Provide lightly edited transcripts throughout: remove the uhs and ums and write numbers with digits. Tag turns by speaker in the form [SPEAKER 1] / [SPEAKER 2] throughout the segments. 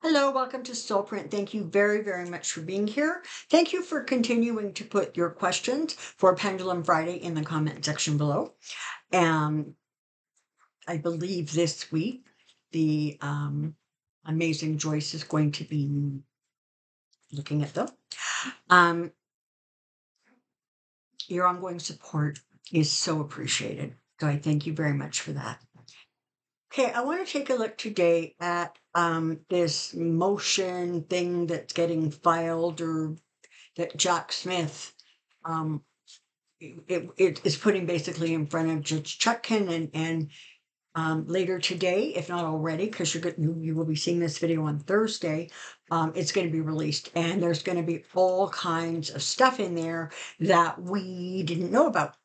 [SPEAKER 1] Hello, welcome to Soulprint. Thank you very, very much for being here. Thank you for continuing to put your questions for Pendulum Friday in the comment section below. And I believe this week the amazing Joyce is going to be looking at them. Um, your ongoing support is so appreciated. So I thank you very much for that. Okay, I want to take a look today at this motion thing that's getting filed or that Jack Smith um, it is putting basically in front of Judge Chutkan and later today, if not already, because you will be seeing this video on Thursday, it's going to be released, and there's going to be all kinds of stuff in there that we didn't know about,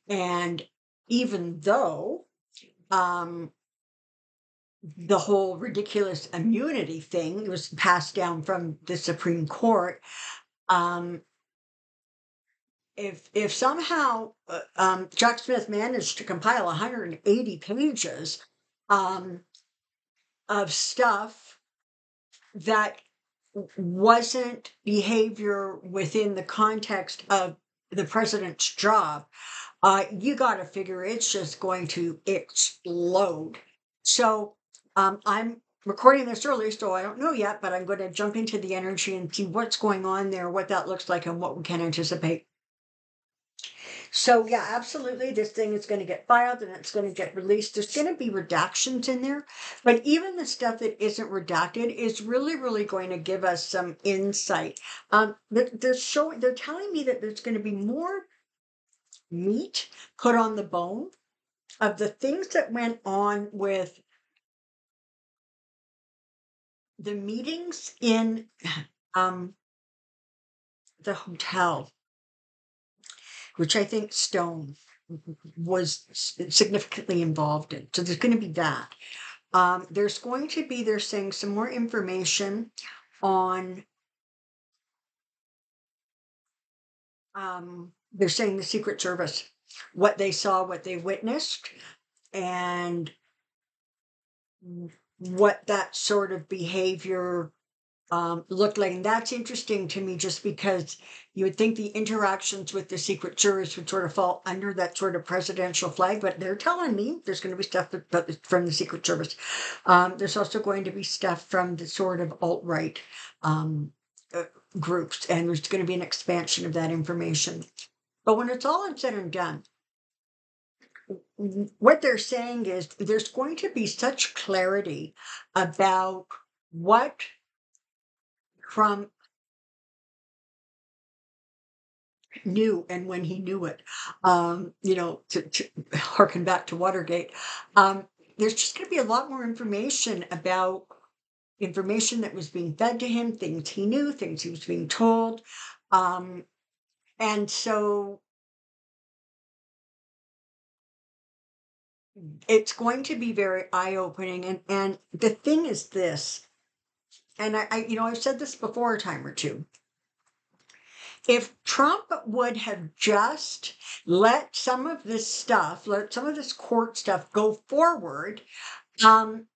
[SPEAKER 1] and even though um, the whole ridiculous immunity thing was passed down from the Supreme Court. Um, if somehow Jack Smith managed to compile 180 pages um, of stuff that wasn't behavior within the context of the president's job, you got to figure it's just going to explode. So I'm recording this early, so I don't know yet, but I'm going to jump into the energy and see what's going on there, what that looks like, and what we can anticipate. So yeah, absolutely. This thing is going to get filed and it's going to get released. There's going to be redactions in there, but even the stuff that isn't redacted is really, really going to give us some insight. They're telling me that there's going to be more meat put on the bone of the things that went on with the meetings in um, the hotel, which I think Stone was significantly involved in. So there's going to be that. There's going to be, they're saying, some more information on, they're saying the Secret Service, what they saw, what they witnessed, and what that sort of behavior looked like. And that's interesting to me just because you would think the interactions with the Secret Service would sort of fall under that sort of presidential flag, but they're telling me there's going to be stuff from the Secret Service. There's also going to be stuff from the sort of alt-right um, uh, groups, and there's going to be an expansion of that information. But when it's all said and done, what they're saying is there's going to be such clarity about what Trump knew and when he knew it, to harken back to Watergate. There's just going to be a lot more information about information that was being fed to him, things he knew, things he was being told. Um, and so it's going to be very eye-opening. And the thing is this, and I've said this before a time or two. If Trump would have just let some of this stuff, let some of this court stuff go forward, um,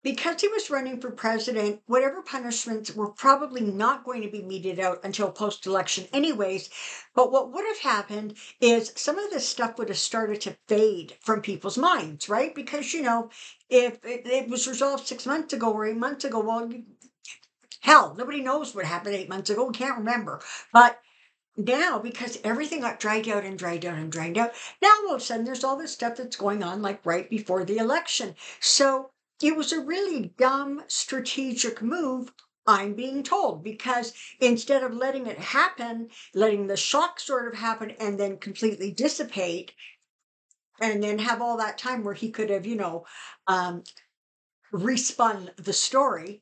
[SPEAKER 1] because he was running for president, whatever punishments were probably not going to be meted out until post election, anyways. But what would have happened is some of this stuff would have started to fade from people's minds, right? Because, if it was resolved 6 months ago or 8 months ago, well, hell, nobody knows what happened 8 months ago. We can't remember. But now, because everything got dragged out and dragged out and dragged out, now all of a sudden there's all this stuff that's going on like right before the election. So it was a really dumb strategic move, I'm being told, because instead of letting it happen, letting the shock sort of happen and then completely dissipate, and then have all that time where he could have, um, respun the story,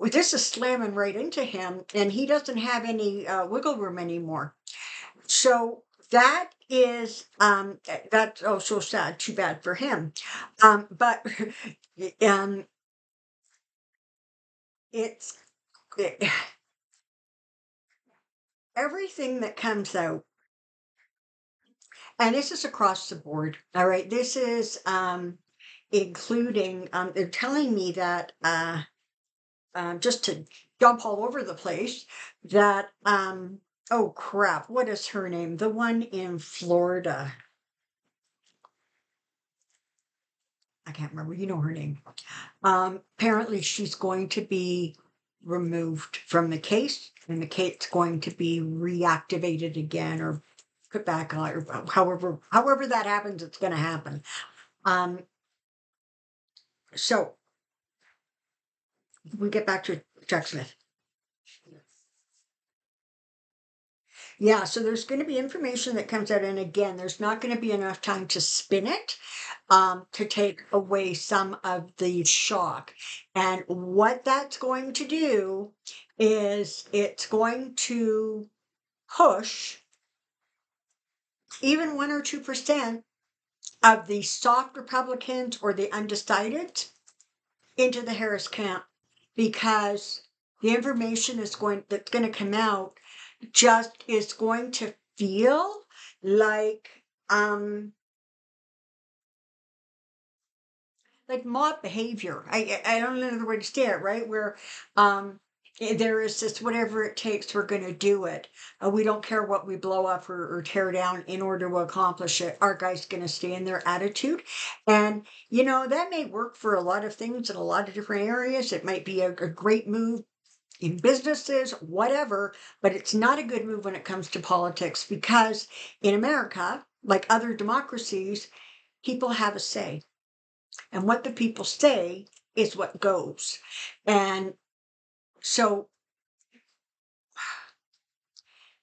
[SPEAKER 1] this is slamming right into him, and he doesn't have any wiggle room anymore. So that is that's oh so sad. Too bad for him. But um, it's it, everything that comes out, and this is across the board. All right, this is including, they're telling me that, just to jump all over the place, that, oh crap, what is her name? The one in Florida. I can't remember, you know her name. Apparently she's going to be removed from the case, and the case's going to be reactivated again or put back on, or however that happens, it's going to happen. So we get back to Chuck Smith. Yeah, so there's going to be information that comes out, and again, there's not going to be enough time to spin it to take away some of the shock. And what that's going to do is it's going to push even 1 or 2% of the soft Republicans or the undecided into the Harris camp, because the information that's going to come out just is going to feel like mob behavior. I don't know another way to say it, right? Where there is this whatever it takes, we're going to do it. We don't care what we blow up or tear down in order to accomplish it. Our guy's going to stay in their attitude. And, that may work for a lot of things in a lot of different areas. It might be a great move in businesses, whatever, but it's not a good move when it comes to politics, because in America, like other democracies, people have a say. And what the people say is what goes. And so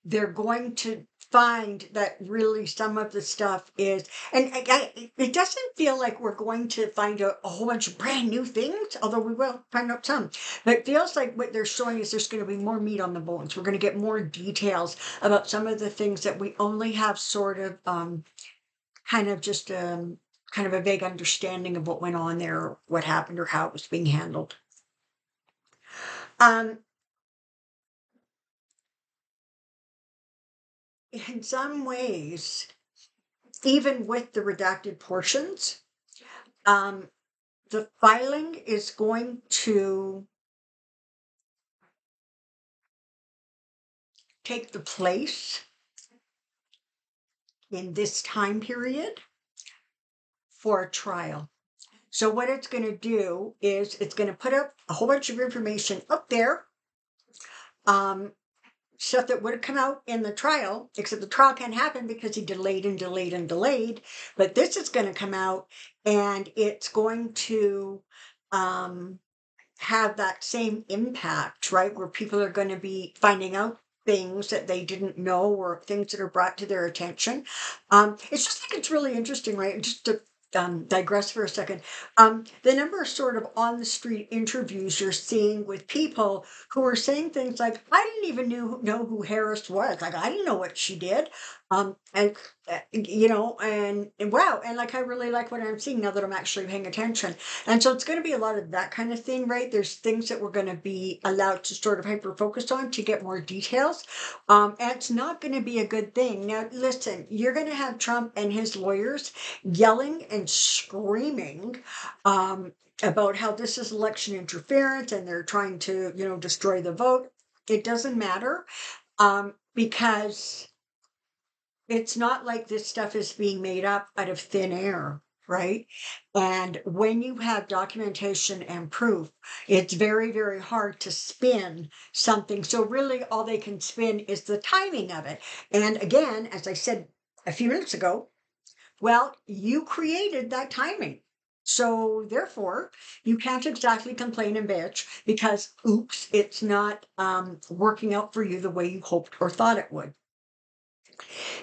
[SPEAKER 1] they're going to find that really some of the stuff is, and it doesn't feel like we're going to find a whole bunch of brand new things, although we will find out some. But it feels like what they're showing is there's going to be more meat on the bones. We're going to get more details about some of the things that we only have sort of kind of just kind of a vague understanding of what went on there, what happened, or how it was being handled. In some ways, even with the redacted portions, the filing is going to take the place in this time period for a trial. So what it's going to do is it's going to put up a whole bunch of information up there, stuff that would have come out in the trial, except the trial can't happen because he delayed and delayed and delayed. But this is going to come out, and it's going to have that same impact, right? Where people are going to be finding out things that they didn't know, or things that are brought to their attention. It's just like, it's really interesting, right? Just to digress for a second. The number of sort of on the street interviews you're seeing with people who are saying things like, I didn't even know who Harris was. Like, I didn't know what she did. And wow. And like, I really like what I'm seeing now that I'm actually paying attention. And so it's going to be a lot of that kind of thing, right? There's things that we're going to be allowed to sort of hyper focus on to get more details. And it's not going to be a good thing. Now, listen, you're going to have Trump and his lawyers yelling and screaming about how this is election interference and they're trying to, destroy the vote. It doesn't matter because it's not like this stuff is being made up out of thin air, right? And when you have documentation and proof, it's very, very hard to spin something. So really all they can spin is the timing of it. And again, as I said a few minutes ago, well, you created that timing. So therefore, you can't exactly complain and bitch because, oops, it's not working out for you the way you hoped or thought it would.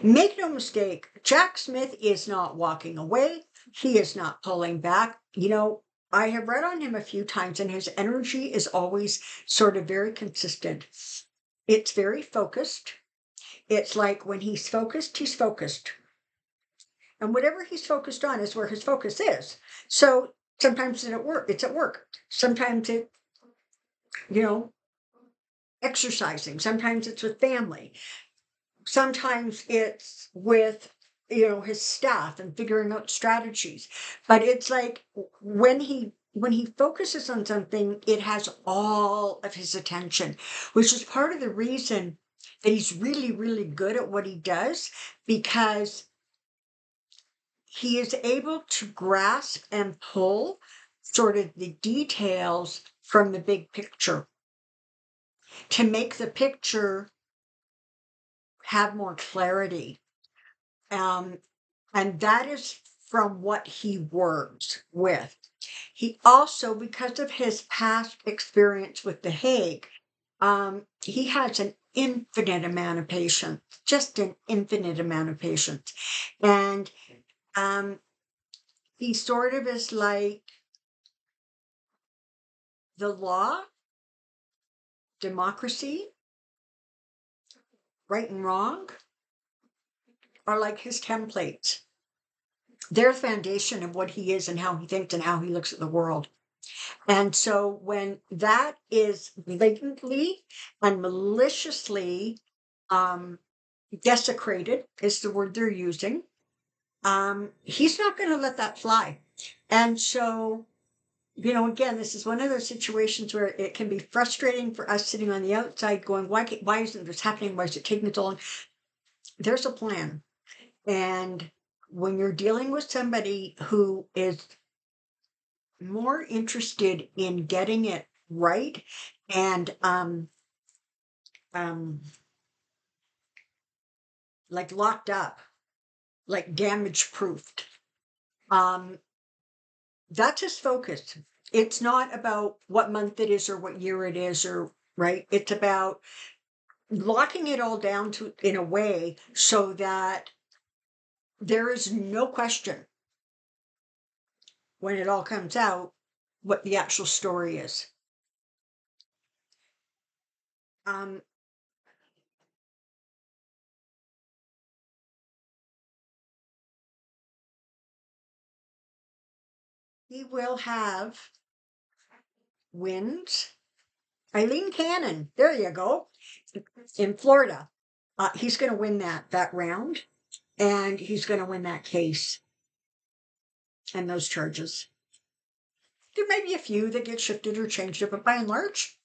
[SPEAKER 1] Make no mistake, Jack Smith is not walking away. He is not pulling back. I have read on him a few times, and his energy is always sort of very consistent. It's very focused. It's like when he's focused, he's focused. And whatever he's focused on is where his focus is. So sometimes it's at work. Sometimes it, exercising. Sometimes it's with family. Sometimes it's with his staff and figuring out strategies. But it's like when he focuses on something, it has all of his attention, which is part of the reason that he's really, really good at what he does, because he is able to grasp and pull sort of the details from the big picture to make the picture have more clarity. And that is from what he works with. He also, because of his past experience with The Hague, he has an infinite amount of patience, just an infinite amount of patience. And he sort of is like the law, democracy, right and wrong are like his templates. They're the foundation of what he is and how he thinks and how he looks at the world. And so when that is blatantly and maliciously desecrated, is the word they're using, he's not going to let that fly. And so, again, this is one of those situations where it can be frustrating for us sitting on the outside going, why isn't this happening? Why is it taking so long? There's a plan. And when you're dealing with somebody who is more interested in getting it right and like locked up, like damage proofed, that's his focus. It's not about what month it is or what year it is, or right. It's about locking it all down to in a way so that there is no question when it all comes out what the actual story is. He will have wins. Eileen Cannon, there you go, in Florida. He's going to win that round, and he's going to win that case and those charges. There may be a few that get shifted or changed, but by and large,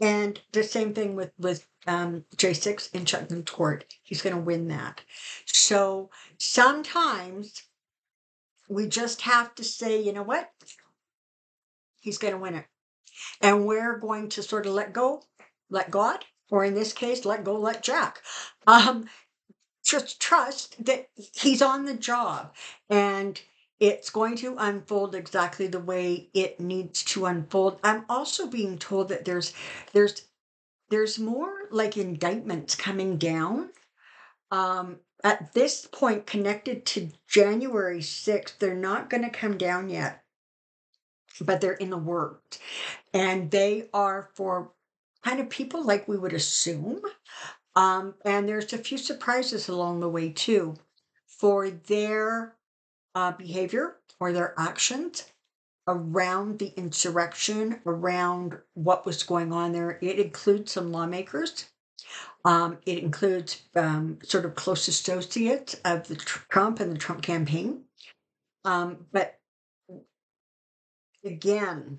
[SPEAKER 1] and the same thing with J6 in Cheltenham Court. He's going to win that. So sometimes we just have to say, you know what? He's going to win it. And we're going to sort of let go, let God, or in this case, let go, let Jack. Just trust that he's on the job, and it's going to unfold exactly the way it needs to unfold. I'm also being told that there's more like indictments coming down. At this point, connected to January 6th, they're not going to come down yet, but they're in the works. And they are for kind of people like we would assume. And there's a few surprises along the way too for their behavior or their actions around the insurrection, around what was going on there. It includes some lawmakers. It includes sort of close associates of the Trump and the Trump campaign. But again,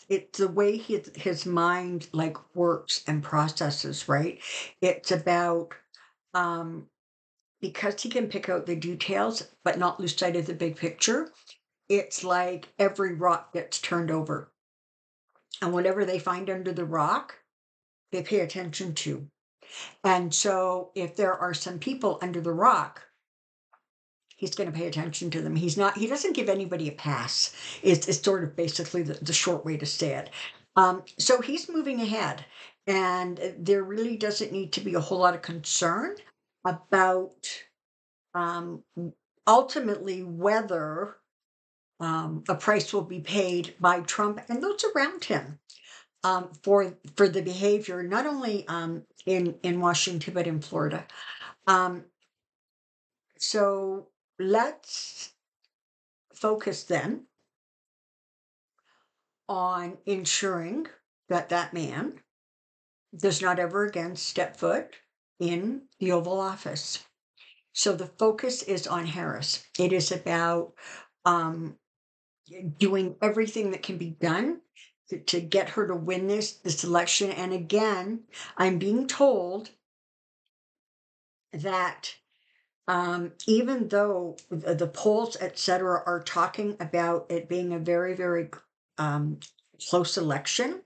[SPEAKER 1] it's the way his mind like works and processes, right? It's about because he can pick out the details but not lose sight of the big picture. It's like every rock gets turned over, and whatever they find under the rock, they pay attention to. And so if there are some people under the rock, he's going to pay attention to them. He doesn't give anybody a pass. It's sort of basically the short way to say it. So he's moving ahead, and there really doesn't need to be a whole lot of concern about ultimately whether a price will be paid by Trump and those around him for the behavior, not only in Washington but in Florida. So let's focus then on ensuring that man does not ever again step foot in the Oval Office. So the focus is on Harris. It is about doing everything that can be done to get her to win this election. And again, I'm being told that even though the polls, et cetera, are talking about it being a very, very close election,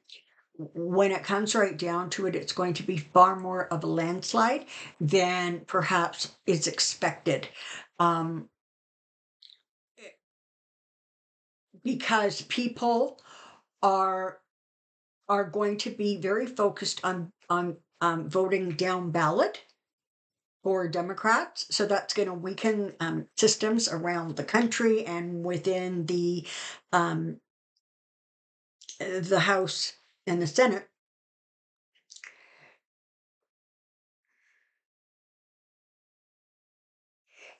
[SPEAKER 1] when it comes right down to it, it's going to be far more of a landslide than perhaps is expected. Because people are going to be very focused on voting down ballot for Democrats. So that's going to weaken systems around the country and within the House and the Senate.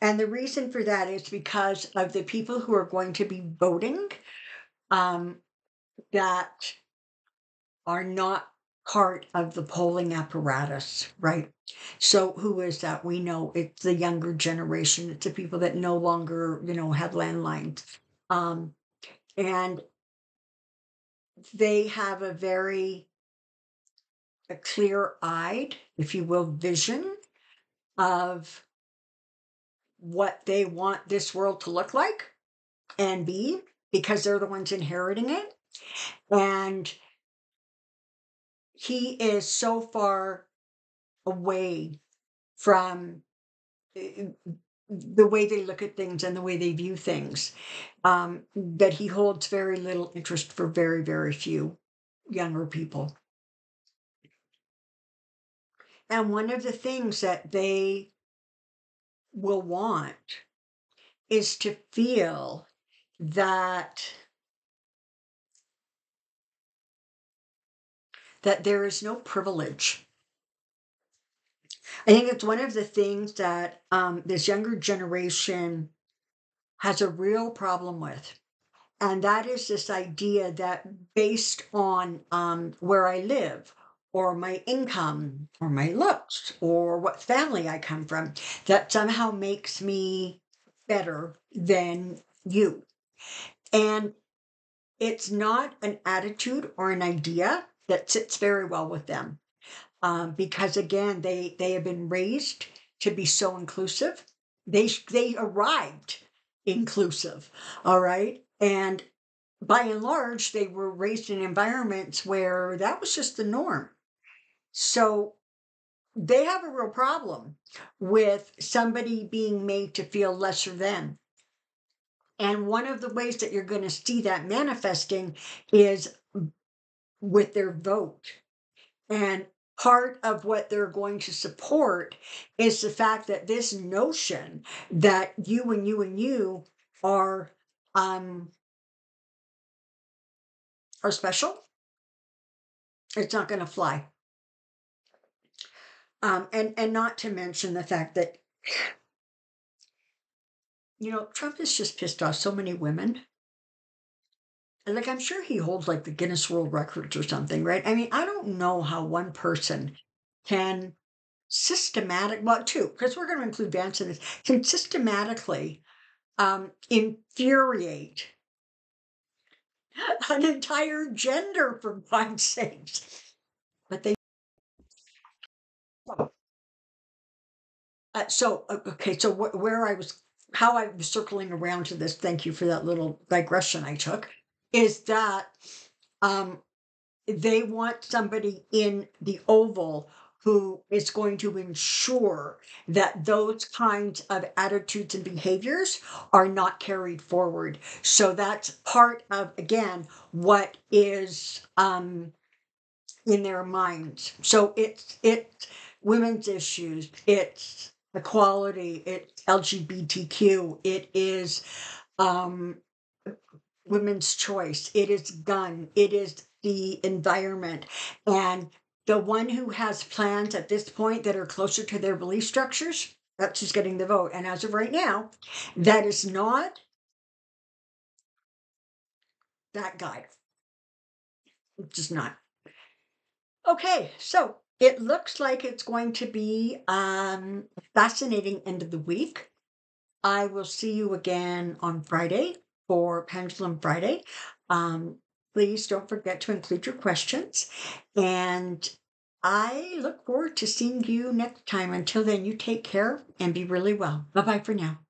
[SPEAKER 1] And the reason for that is because of the people who are going to be voting that are not part of the polling apparatus, right? So who is that? We know it's the younger generation. It's the people that no longer, have landlines. And they have a very clear-eyed, if you will, vision of what they want this world to look like and be, because they're the ones inheriting it. And he is so far away from the way they look at things and the way they view things, that he holds very little interest for very, very few younger people. And one of the things that they will want is to feel that there is no privilege. I think it's one of the things that this younger generation has a real problem with. And that is this idea that based on where I live, or my income, or my looks, or what family I come from, that somehow makes me better than you. And it's not an attitude or an idea that sits very well with them. Because again, they have been raised to be so inclusive. They arrived inclusive, all right? And by and large, they were raised in environments where that was just the norm. So they have a real problem with somebody being made to feel lesser than. And one of the ways that you're going to see that manifesting is with their vote. And part of what they're going to support is the fact that this notion that you and you and you are special, it's not going to fly. And not to mention the fact that Trump has just pissed off so many women. And like, I'm sure he holds like the Guinness World Records or something, right? I mean, I don't know how one person can well, two, because we're going to include Vance in this, can systematically infuriate an entire gender, for God's sakes. But they okay, so where I was, how I was circling around to this, thank you for that little digression I took, is that they want somebody in the Oval who is going to ensure that those kinds of attitudes and behaviors are not carried forward. So that's part of, again, what is in their minds. So it's women's issues, it's equality, it's LGBTQ, it is women's choice, it is gun, it is the environment. And the one who has plans at this point that are closer to their belief structures, that's who's getting the vote. And as of right now, that is not that guy. It's just not. Okay, so It looks like it's going to be a fascinating end of the week. I will see you again on Friday for Pendulum Friday. Um, Please don't forget to include your questions. And I look forward to seeing you next time. Until then, you take care and be really well. Bye bye for now.